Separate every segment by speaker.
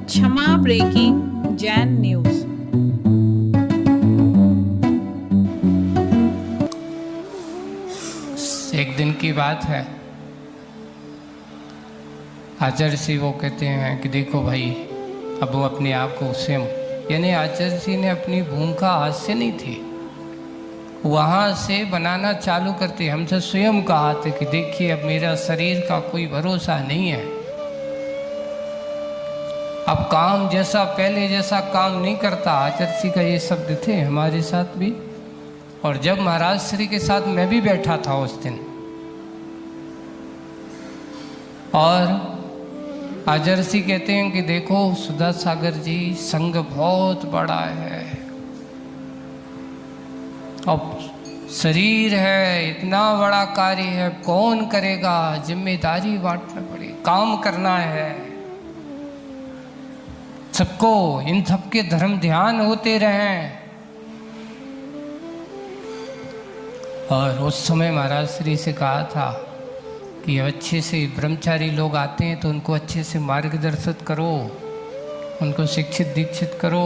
Speaker 1: क्षमा breaking Jain news.
Speaker 2: एक दिन की बात है, आचार्य जी वो कहते हैं कि देखो भाई, अब वो अपने आप को स्वयं, यानी आचार्य जी ने अपनी भूमिका हाथ से नहीं थी, वहाँ से बनाना चालू करते। हमसे स्वयं कहा था कि देखिए अब मेरा शरीर का कोई भरोसा नहीं है, अब काम जैसा पहले जैसा काम नहीं करता। आचार्य जी का ये शब्द थे हमारे साथ भी। और जब महाराज श्री के साथ मैं भी बैठा था उस दिन, और आचार्य जी कहते हैं कि देखो सुधा सागर जी, संघ बहुत बड़ा है, अब शरीर है, इतना बड़ा कार्य है, कौन करेगा, जिम्मेदारी बांटना पड़े, काम करना है सबको, इन सबके धर्म ध्यान होते रहें। और उस समय महाराज श्री से कहा था कि अच्छे से ब्रह्मचारी लोग आते हैं तो उनको अच्छे से मार्गदर्शित करो, उनको शिक्षित दीक्षित करो,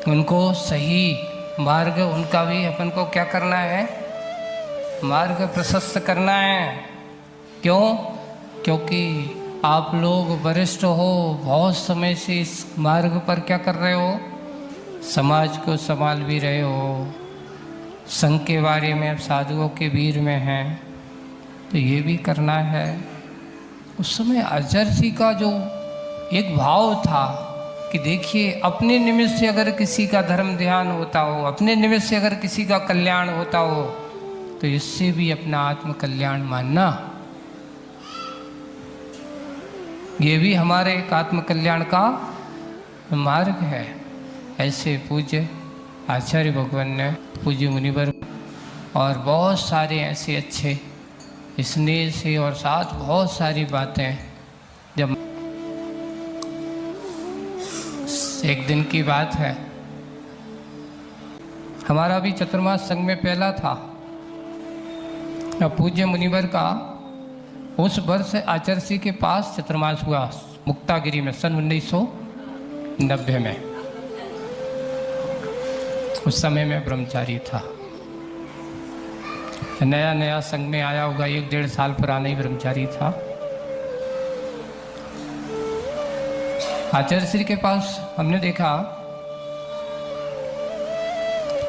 Speaker 2: उनको सही मार्ग, उनका भी अपन को क्या करना है, मार्ग प्रशस्त करना है। क्यों? क्योंकि आप लोग वरिष्ठ हो, बहुत समय से इस मार्ग पर क्या कर रहे हो, समाज को संभाल भी रहे हो, संघ के बारे में, अब साधुओं के वीर में हैं, तो ये भी करना है। उस समय आचार्य जी का जो एक भाव था कि देखिए अपने निमित्त से अगर किसी का धर्म ध्यान होता हो, अपने निमित्त से अगर किसी का कल्याण होता हो, तो इससे भी अपना आत्म कल्याण मानना, ये भी हमारे एक आत्म कल्याण का मार्ग है। ऐसे पूज्य आचार्य भगवान ने, पूज्य मुनिवर और बहुत सारे ऐसे अच्छे स्नेह से और साथ बहुत सारी बातें। जब एक दिन की बात है, हमारा भी चतुर्मास संघ में पहला था। अब पूज्य मुनिवर का उस वर्ष आचार्य जी के पास चतुर्मास हुआ मुक्तागिरी में सन 1990 में। उस समय में ब्रह्मचारी था, नया नया संघ में आया होगा, 1-1.5 साल पुराना ही ब्रह्मचारी था। आचार्य श्री के पास हमने देखा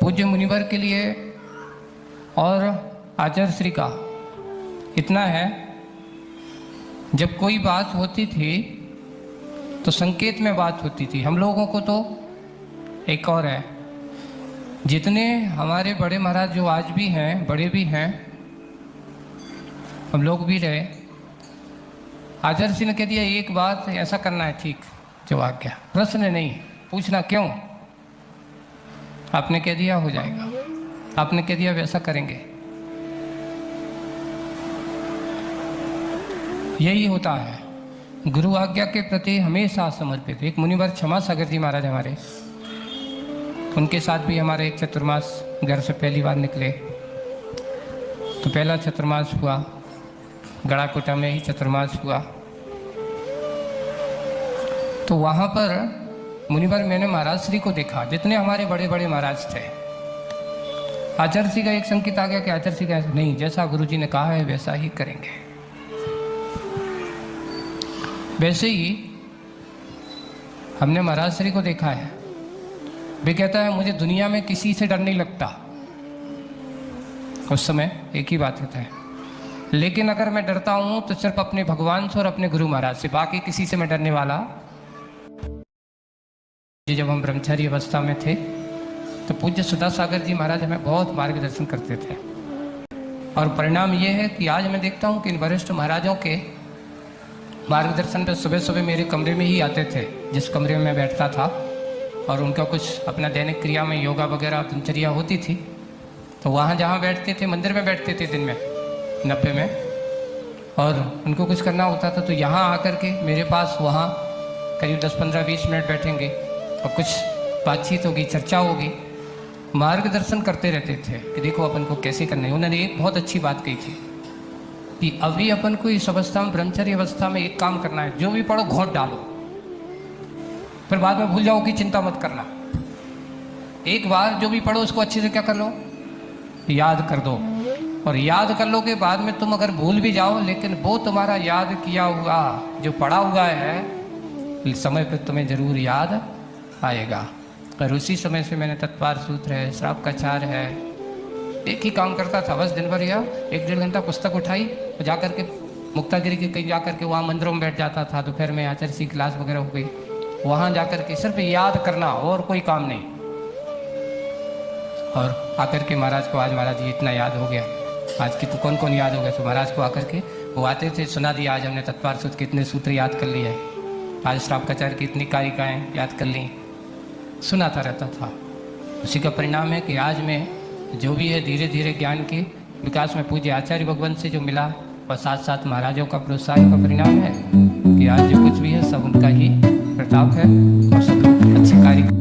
Speaker 2: पूज्य मुनिवर के लिए और आचार्य श्री का इतना है, जब कोई बात होती थी तो संकेत में बात होती थी। हम लोगों को तो एक और है, जितने हमारे बड़े महाराज जो आज भी हैं, बड़े भी हैं, हम लोग भी रहे, आचार्य जी ने कह दिया एक बात ऐसा करना है, ठीक, जो आज्ञा, प्रश्न नहीं पूछना क्यों, आपने कह दिया हो जाएगा, आपने कह दिया वैसा करेंगे। यही होता है, गुरु आज्ञा के प्रति हमेशा समर्पित। एक मुनिवर क्षमा सागर जी महाराज हमारे, उनके साथ भी हमारे एक चतुर्मास घर से पहली बार निकले, तो पहला चतुर्मास हुआ गड़ाकोटा में ही चतुर्मास हुआ। तो वहाँ पर मुनिवर मैंने महाराज श्री को देखा, जितने हमारे बड़े बड़े महाराज थे। आचार्य जी का एक संकेत आ गया कि आचार्य जी का नहीं, जैसा गुरु जी ने कहा है वैसा ही करेंगे। वैसे ही हमने महाराज श्री को देखा है, वे कहता है मुझे दुनिया में किसी से डर नहीं लगता। उस समय एक ही बात कहता है, लेकिन अगर मैं डरता हूं तो सिर्फ अपने भगवान से और अपने गुरु महाराज से, बाकी किसी से मैं डरने वाला। जब हम ब्रह्मचारी अवस्था में थे तो पूज्य सुधा सागर जी महाराज हमें बहुत मार्गदर्शन करते थे, और परिणाम ये है कि आज मैं देखता हूं कि इन वरिष्ठ महाराजों के मार्गदर्शन पर सुबह सुबह मेरे कमरे में ही आते थे, जिस कमरे में मैं बैठता था, और उनका कुछ अपना दैनिक क्रिया में योगा वगैरह दिनचर्या होती थी, तो वहाँ जहाँ बैठते थे, मंदिर में बैठते थे दिन में 90 में, और उनको कुछ करना होता था तो यहाँ आकर के मेरे पास वहाँ करीब 10-15-20 मिनट बैठेंगे और कुछ बातचीत होगी, चर्चा होगी, मार्गदर्शन करते रहते थे कि देखो अपन को कैसे करना है। उन्होंने एक बहुत अच्छी बात कही थी कि अभी अपन को इस अवस्था में, ब्रह्मचर्य अवस्था में एक काम करना है, जो भी पढ़ो घोंट डालो। फिर बाद में भूल जाओ कि चिंता मत करना। एक बार जो भी पढ़ो उसको अच्छे से क्या कर लो, याद कर दो। और याद कर लो के बाद में तुम अगर भूल भी जाओ, लेकिन वो तुम्हारा याद किया हुआ जो पढ़ा हुआ है समय पर तुम्हें जरूर याद आएगा। और उसी समय से मैंने तत्वार सूत्र है, श्राप का चार है, एक ही काम करता था बस। दिन भर या 1-1.5 घंटा पुस्तक उठाई और जाकर के मुक्तागिरी के कहीं जाकर के वहाँ मंदिरों में बैठ जाता था। दोपहर में आचार्य सी क्लास वगैरह हो गई, वहाँ जाकर के सिर्फ याद करना और कोई काम नहीं। और आकर के महाराज को आज महाराज जी इतना याद हो गया, आज की तो कौन कौन याद हो गया। तो महाराज को आकर के वो आते थे, सुना दिया आज हमने तत्वार सूत्र के इतने सूत्र याद कर लिए, आज श्राप का चार की इतनी कारिकाएँ याद कर ली, सुनाता रहता था। उसी का परिणाम है कि आज मैं जो भी है धीरे धीरे ज्ञान के विकास में पूज्य आचार्य भगवान से जो मिला और साथ साथ महाराजों का प्रोत्साहन का परिणाम है कि आज जो कुछ भी है सब उनका ही प्रताप है और सब अच्छे कार्य